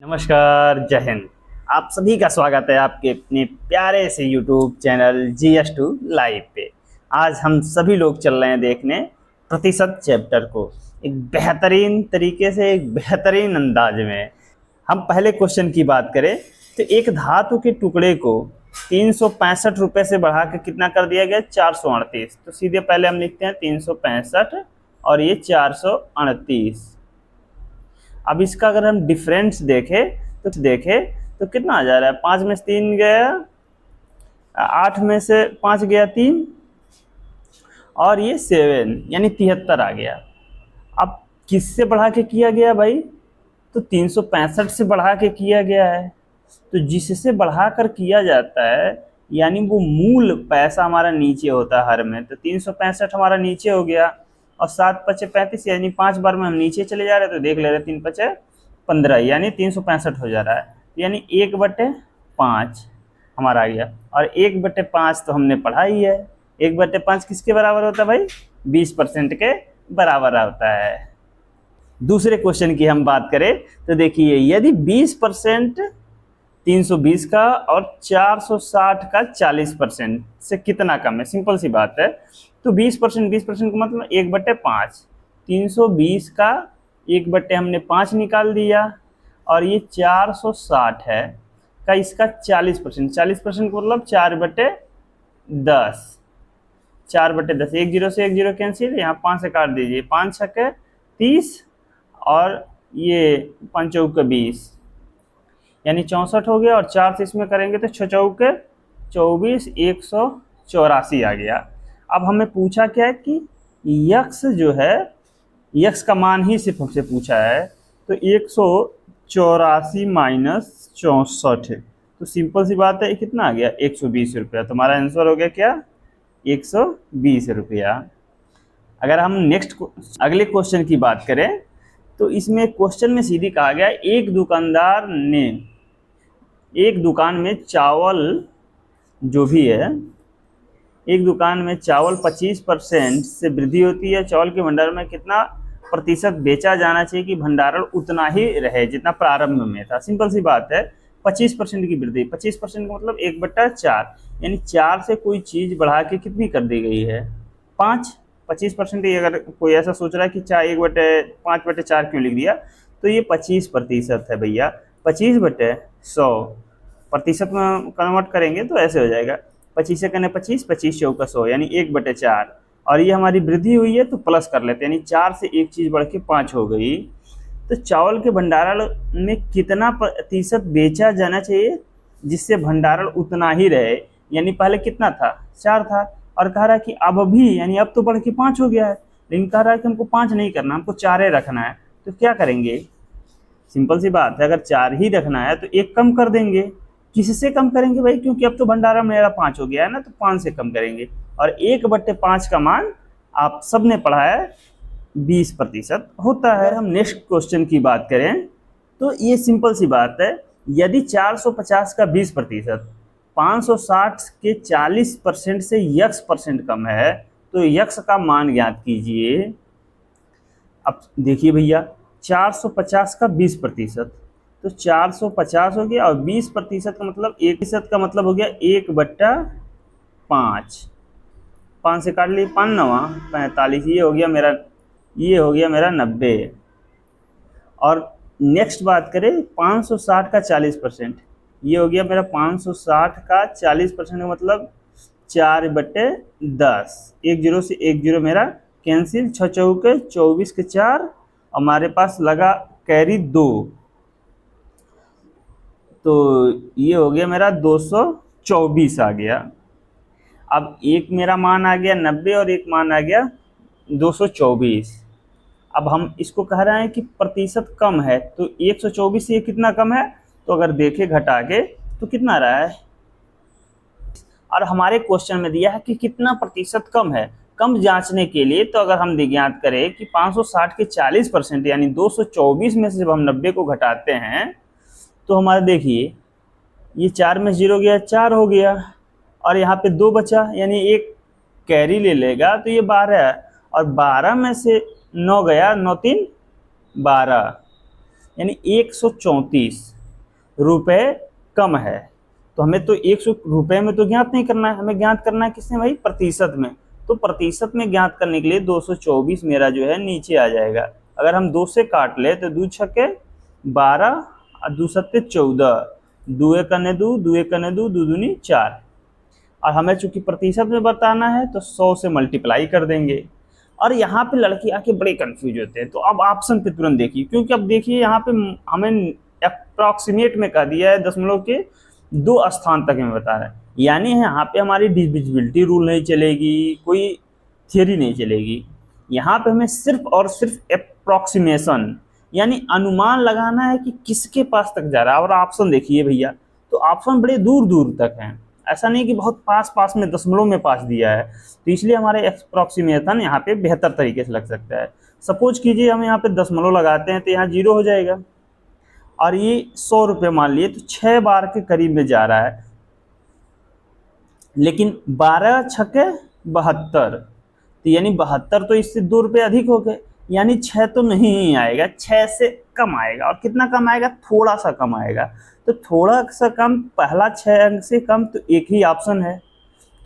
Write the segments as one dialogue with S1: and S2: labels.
S1: नमस्कार, जय हिंद। आप सभी का स्वागत है आपके अपने प्यारे से YouTube चैनल GS2 लाइव पे। आज हम सभी लोग चल रहे हैं देखने प्रतिशत चैप्टर को एक बेहतरीन तरीके से, एक बेहतरीन अंदाज में। हम पहले क्वेश्चन की बात करें तो एक धातु के टुकड़े को 365 रुपये से बढ़ा के कितना कर दिया गया, 438। तो सीधे पहले हम लिखते हैं 365 और ये 438। अब इसका अगर हम डिफरेंस देखें तो कितना आ जा रहा है, 5 में से 3 गया, 8 में से 5 गया 3 और ये 7 यानी 73 आ गया। अब किससे बढ़ा के किया गया भाई, तो 365 से बढ़ा के किया गया है। तो जिससे बढ़ा कर किया जाता है यानी वो मूल पैसा हमारा नीचे होता है हर में। तो 365 हमारा नीचे हो गया और 7 पचे 35 यानी 5 बार में हम नीचे चले जा रहे हैं। तो देख ले रहे 3 पचे 15 यानी 365 हो जा रहा है। यानी 1/5 हमारा आ गया और 1/5 तो हमने पढ़ा ही है। 1/5 किसके बराबर होता है भाई, 20% के बराबर होता है। दूसरे क्वेश्चन की हम बात करें तो देखिए, यदि 20% 320 का और 460 का 40% से कितना कम है। सिंपल सी बात है। तो 20% का मतलब 1/5। 320 का 1/5 हमने 5 निकाल दिया और ये 460 है का इसका 40%। 40% का मतलब 4/10। 4/10, 1 0 से 1 0 कैंसिल, यहाँ 5 से काट दीजिए, 5 छक्के 30 और ये 5 चौके 20 यानी 64 हो गया। और 4 से इसमें करेंगे तो 6 चौके 24, 184 आ गया। अब हमें पूछा क्या है कि यक्स जो है, यक्स का मान ही सिर्फ हमसे पूछा है। तो 184 माइनस 64, तो सिंपल सी बात है कितना आ गया, 120 रुपया। तो हमारा आंसर हो गया क्या, 120 रुपया। अगर हम नेक्स्ट अगले क्वेश्चन की बात करें तो इसमें क्वेश्चन में सीधी कहा गया, एक दुकानदार ने एक दुकान में चावल जो भी है, एक दुकान में चावल 25% से वृद्धि होती है। चावल के भंडार में कितना प्रतिशत बेचा जाना चाहिए कि भंडारण उतना ही रहे जितना प्रारंभ में था। सिंपल सी बात है, 25% की वृद्धि, 25% का मतलब 1/4 यानी 4 से कोई चीज बढ़ा के कितनी कर दी गई है, 5। 25%। अगर कोई ऐसा सोच रहा है कि 5/4 क्यों लिख दिया, तो ये 25% है भैया। 25/100 प्रतिशत में कन्वर्ट करेंगे तो ऐसे हो जाएगा, 25 से कने 25, 25 चौका 100 यानी 1/4। और ये हमारी वृद्धि हुई है तो प्लस कर लेते हैं, यानी 4 से एक चीज बढ़ के 5 हो गई। तो चावल के भंडारण में कितना प्रतिशत बेचा जाना चाहिए जिससे भंडारण उतना ही रहे, यानी पहले कितना था, 4 था और कह रहा है कि अब भी, यानी अब तो बढ़ के 5 हो गया है, लेकिन कह रहा है कि हमको 5 नहीं करना, हमको 4 रखना है। तो क्या करेंगे, सिंपल सी बात है, अगर 4 ही रखना है तो एक कम कर देंगे। किससे कम करेंगे भाई, क्योंकि अब तो भंडारण मेरा 5 हो गया है ना, तो 5 से कम करेंगे। और 1/5 का मान आप सबने पढ़ा है 20% होता है। हम नेक्स्ट क्वेश्चन की बात करें तो ये सिंपल सी बात है, यदि 450 का 20%, 560 के 40% से यक्स परसेंट कम है तो यक्स का मान ज्ञात कीजिए। अब देखिए भैया, 450 का 20%, तो 450 हो गया और 20% का मतलब 1% का मतलब हो गया 1/5। 5 से काट ली, 5 9 45, ये हो गया मेरा 90। और नेक्स्ट बात करें 560 का 40%, ये हो गया मेरा 560 का 40% का मतलब 4/10। 1 0 से 1 0 मेरा कैंसिल, 6 चौके 24 के 4, हमारे पास लगा कैरी 2, तो ये हो गया मेरा 224 आ गया। अब एक मेरा मान आ गया 90 और एक मान आ गया 224। अब हम इसको कह रहे हैं कि प्रतिशत कम है, तो 124 से ये कितना कम है, तो अगर देखें घटा के तो कितना रहा है। और हमारे क्वेश्चन में दिया है कि कितना प्रतिशत कम है। कम जांचने के लिए तो अगर हम ज्ञात करें कि 560 के 40% यानी 224 में से जब हम 90 को घटाते हैं तो हमारा देखिए, ये 4 में 0 गया, 4 हो गया और यहाँ पे 2 बचा यानी एक कैरी ले लेगा, तो ये 12 है। और 12 में से 9 गया, 9 3 12, यानी 134 रुपये कम है। तो हमें तो 100 रुपये में तो ज्ञात नहीं करना है, हमें ज्ञात करना है किसमें भाई, प्रतिशत में। तो प्रतिशत में ज्ञात करने के लिए 224 मेरा जो है नीचे आ जाएगा। अगर हम 2 से काट ले तो 2 छक्के 12 और 2 सत्ते 14, 2 कने 2, 2 कने 2, 2 दूनी 4। और हमें चूंकि प्रतिशत में बताना है तो 100 से मल्टीप्लाई कर देंगे। और यहाँ पे लड़के आके बड़े कंफ्यूज होते हैं। तो अब ऑप्शन पे तुरंत देखिए, क्योंकि अब देखिए यहाँ पे हमें अप्रॉक्सीमेट में कह दिया है, दशमलव के 2 स्थान तक में बता रहा है, यानी यहाँ पे हमारी डिविजिबिलिटी रूल नहीं चलेगी, कोई थियरी नहीं चलेगी। यहाँ पे हमें सिर्फ और सिर्फ अप्रॉक्सीमेशन यानी अनुमान लगाना है कि किसके पास तक जा रहा है। और ऑप्शन देखिए भैया, तो ऑप्शन बड़े दूर दूर तक हैं, ऐसा नहीं कि बहुत पास पास में दशमलव में पास दिया है। तो इसलिए हमारे अप्रॉक्सीमेशन यहाँ पे बेहतर तरीके से लग सकता है। सपोज कीजिए हम यहाँ पे दशमलव लगाते हैं तो यहाँ 0 हो जाएगा, और ये 100 रुपये मान लिए तो 6 बार के करीब में जा रहा है। लेकिन 12 छक्के 72, तो यानी 72 तो इससे 2 रुपये अधिक हो गए, यानी 6 तो नहीं आएगा, 6 से कम आएगा। और कितना कम आएगा, थोड़ा सा कम आएगा। तो थोड़ा सा कम, पहला 6 अंक से कम, तो एक ही ऑप्शन है।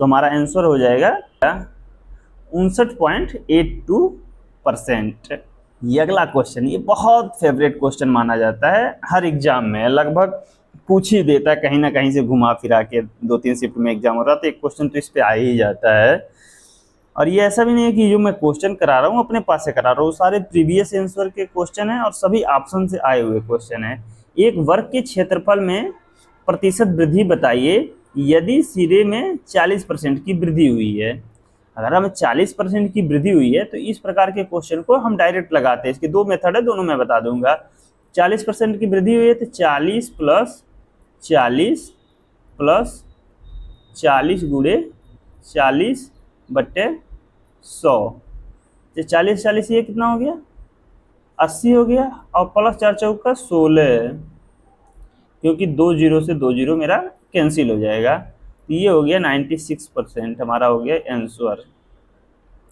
S1: तो हमारा आंसर हो जाएगा 59.82%। ये अगला क्वेश्चन, ये बहुत फेवरेट क्वेश्चन माना जाता है, हर एग्जाम में लगभग पूछ ही देता है, कहीं ना कहीं से घुमा फिरा के 2-3 शिफ्ट में एग्जाम हो रहा तो एक क्वेश्चन तो इस पे आ ही जाता है। और ये ऐसा भी नहीं है कि जो मैं क्वेश्चन करा रहा हूँ अपने पास से करा रहा हूँ, सारे प्रीवियस आंसर के क्वेश्चन हैं और सभी ऑप्शन से आए हुए क्वेश्चन हैं। एक वर्ग के क्षेत्रफल में प्रतिशत वृद्धि बताइए यदि सिरे में 40% की वृद्धि हुई है। अगर हमें 40% की वृद्धि हुई है तो इस प्रकार के क्वेश्चन को हम डायरेक्ट लगाते हैं। इसके 2 मेथड है, दोनों मैं बता दूंगा। 40% की वृद्धि हुई है तो 40 प्लस 40 प्लस 40 गुणे 40 बट्टे 100, तो 40 ये कितना हो गया, 80 हो गया। और प्लस 4 चौका 16, क्योंकि 2 जीरो से 2 जीरो मेरा कैंसिल हो जाएगा। तो ये हो गया 96% हमारा हो गया आंसर,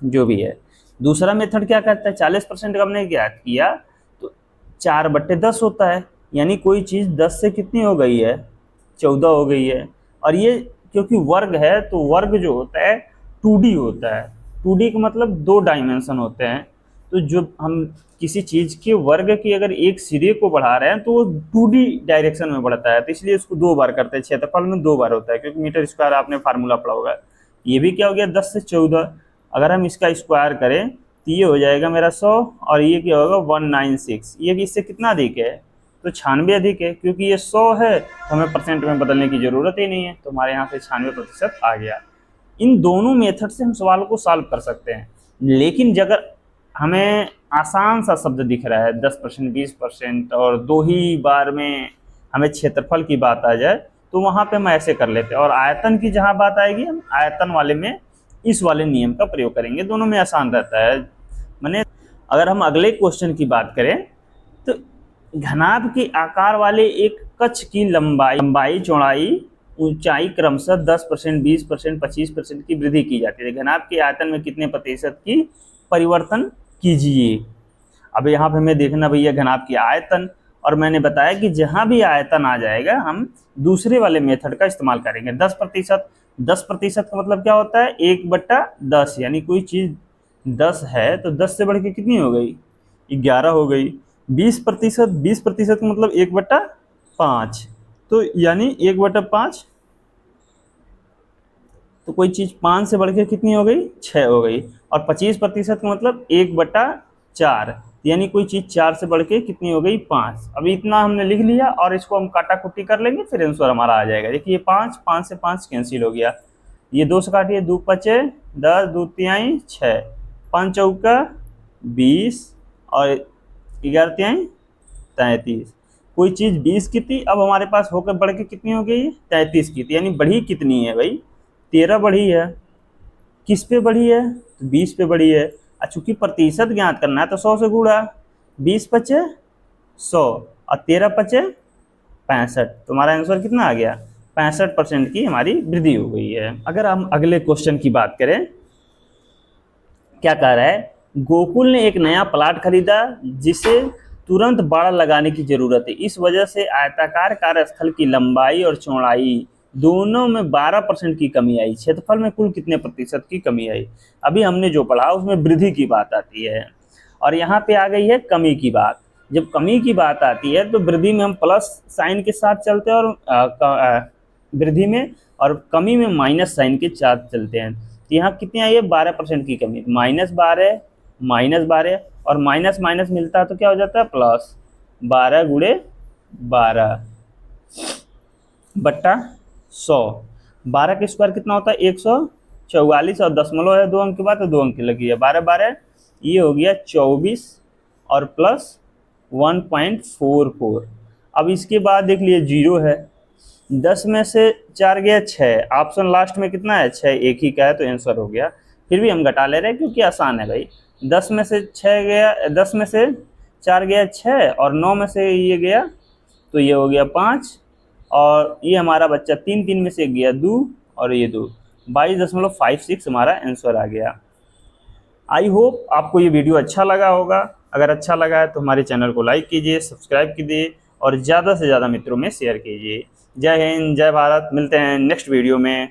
S1: जो भी है। दूसरा मेथड क्या करता है, 40% का हमने क्या किया तो 4/10 होता है, यानी कोई चीज़ 10 से कितनी हो गई है, 14 हो गई है। और ये क्योंकि वर्ग है तो वर्ग जो होता है 2D होता है। 2D का मतलब 2 डायमेंशन होते हैं। तो जो हम किसी चीज़ के वर्ग की अगर एक सिरे को बढ़ा रहे हैं तो वो 2D डायरेक्शन में बढ़ता है, तो इसलिए इसको 2 बार करते हैं। क्षेत्रफल में 2 बार होता है, क्योंकि मीटर स्क्वायर आपने फार्मूला पढ़ा होगा। ये भी क्या हो गया 10 से 14, अगर हम इसका स्क्वायर करें तो ये हो जाएगा मेरा 100, और ये क्या होगा 196। ये कि इससे कितना अधिक है, तो 96 अधिक है, क्योंकि ये 100 है तो हमें परसेंट में बदलने की ज़रूरत ही नहीं है। तो हमारे यहाँ से 96% आ गया। इन दोनों मेथड से हम सवाल को सॉल्व कर सकते हैं। लेकिन अगर हमें आसान सा शब्द दिख रहा है 10%, 20% और 2 ही बार में हमें क्षेत्रफल की बात आ जाए, तो वहाँ पे हम ऐसे कर लेते हैं। और आयतन की जहाँ बात आएगी हम आयतन वाले में इस वाले नियम का प्रयोग करेंगे, दोनों में आसान रहता है। मैंने अगर हम अगले क्वेश्चन की बात करें तो घनाभ के आकार वाले एक कक्ष की लंबाई चौड़ाई ऊंचाई क्रमशः 10%, 20%, 25% की वृद्धि की जाती है। घनाभ के आयतन में कितने प्रतिशत की परिवर्तन कीजिए। अब यहाँ पे हमें देखना भैया घनाभ की आयतन, और मैंने बताया कि जहाँ भी आयतन आ जाएगा हम दूसरे वाले मेथड का इस्तेमाल करेंगे। 10%, 10% का मतलब क्या होता है 1/10, यानी कोई चीज़ 10 है तो 10 से बढ़ के कितनी हो गई, 11 हो गई। 20%, 20% का मतलब 1/5, तो यानी 1/5, तो कोई चीज़ 5 से बढ़ के कितनी हो गई, 6 हो गई। और 25% का मतलब 1/4, यानी कोई चीज़ 4 से बढ़ के कितनी हो गई, 5। अभी इतना हमने लिख लिया और इसको हम काटा कुटी कर लेंगे, फिर आंसर हमारा आ जाएगा। देखिए 5 से 5 कैंसिल हो गया, ये 2 से काटिए, 2 पचे 10, 2 तिहाई 6, 5 चौका 20 और 11 तिहाई 33। कोई चीज़ 20 की थी, अब हमारे पास होकर बढ़ के कितनी हो गई, 33 की थी। यानी बढ़ी कितनी है भाई, 13 बढ़ी है। किस पे बढ़ी है, तो 20 पे बढ़ी है। चूंकि प्रतिशत ज्ञात करना है तो 100 से गुणा, 20 पचे 100 और 13 पचे 65, तो हमारा आंसर कितना आ गया, 65% की हमारी वृद्धि हो गई है। अगर हम अगले क्वेश्चन की बात करें, क्या कह रहा है, गोकुल ने एक नया प्लाट खरीदा जिसे तुरंत बाड़ लगाने की जरूरत है। इस वजह से आयताकार कार्यस्थल की लंबाई और चौड़ाई दोनों में 12% की कमी आई। क्षेत्रफल में कुल कितने प्रतिशत की कमी आई? अभी हमने जो पढ़ा उसमें वृद्धि की बात आती है, और यहाँ पे आ गई है कमी की बात। जब कमी की बात आती है तो वृद्धि में हम प्लस साइन के साथ चलते हैं, और वृद्धि में और कमी में माइनस साइन के साथ चलते हैं। तो यहाँ कितनी आई है? 12% की कमी। -12 और माइनस माइनस मिलता है तो क्या हो जाता है? प्लस। 12 गुणे 12 बट्टा 100। 12 के स्क्वायर कितना होता है? 144, और दशमलव है 2 अंक के बाद तो 2 अंक लगी है। 12 12 ये हो गया 24 और प्लस 1.44। अब इसके बाद देख लिए 0 है। 10 में से 4 गया 6। ऑप्शन लास्ट में कितना है? 6 एक ही का है तो आंसर हो गया। फिर भी हम घटा ले रहे हैं क्योंकि आसान है भाई। 10 में से 6 गया, 10 में से 4 गया 6, और 9 में से ये गया तो ये हो गया 5, और ये हमारा बच्चा 3 3 में से गया 2, और ये 2। 22.56 हमारा आंसर आ गया। आई होप आपको ये वीडियो अच्छा लगा होगा। अगर अच्छा लगा है तो हमारे चैनल को लाइक कीजिए, सब्सक्राइब कीजिए और ज़्यादा से ज़्यादा मित्रों में शेयर कीजिए। जय हिंद, जय भारत। मिलते हैं नेक्स्ट वीडियो में।